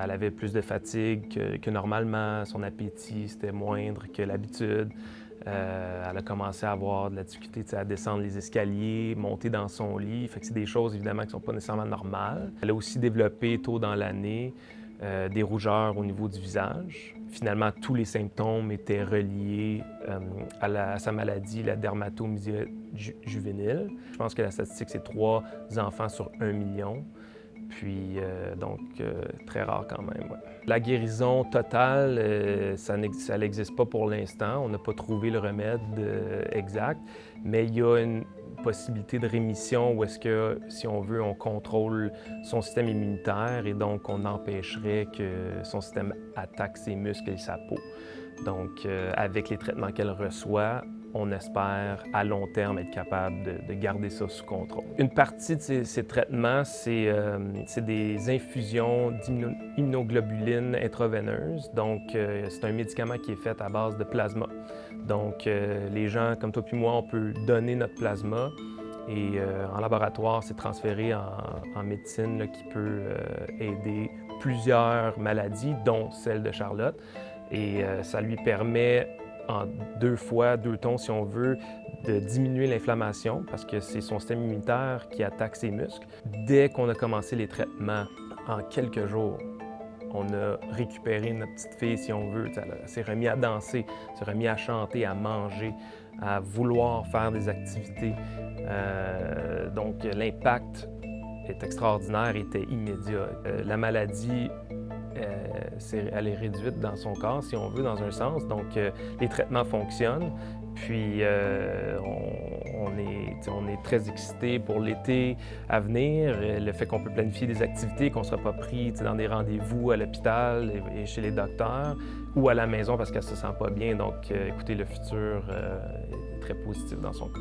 Elle avait plus de fatigue que normalement, son appétit c'était moindre que l'habitude. Elle a commencé à avoir de la difficulté à descendre les escaliers, monter dans son lit. Fait que c'est des choses évidemment qui ne sont pas nécessairement normales. Elle a aussi développé tôt dans l'année des rougeurs au niveau du visage. Finalement, tous les symptômes étaient reliés à sa maladie, la dermatomyositis juvénile. Je pense que la statistique, c'est 3 enfants sur 1 million. Puis, très rare quand même. Ouais. La guérison totale, ça n'existe pas pour l'instant. On n'a pas trouvé le remède exact, mais il y a une possibilité de rémission où est-ce que, si on veut, on contrôle son système immunitaire et donc on empêcherait que son système attaque ses muscles et sa peau. Donc, avec les traitements qu'elle reçoit, on espère à long terme être capable de garder ça sous contrôle. Une partie de ces traitements, c'est des infusions d'immunoglobuline intraveineuse. Donc, c'est un médicament qui est fait à base de plasma. Donc, les gens comme toi puis moi, on peut donner notre plasma et en laboratoire, c'est transféré en médecine là, qui peut aider plusieurs maladies, dont celle de Charlotte. Et ça lui permet en 2 fois, 2 tons si on veut, de diminuer l'inflammation parce que c'est son système immunitaire qui attaque ses muscles. Dès qu'on a commencé les traitements, en quelques jours, on a récupéré notre petite fille, si on veut. Elle s'est remise à danser, s'est remise à chanter, à manger, à vouloir faire des activités. Donc l'impact est extraordinaire, était immédiat. La maladie elle est réduite dans son corps, si on veut, dans un sens. Donc, les traitements fonctionnent. Puis, on est très excités pour l'été à venir. Le fait qu'on peut planifier des activités, qu'on ne sera pas pris dans des rendez-vous à l'hôpital et chez les docteurs ou à la maison parce qu'elle ne se sent pas bien. Donc, écoutez, le futur est très positif dans son cas.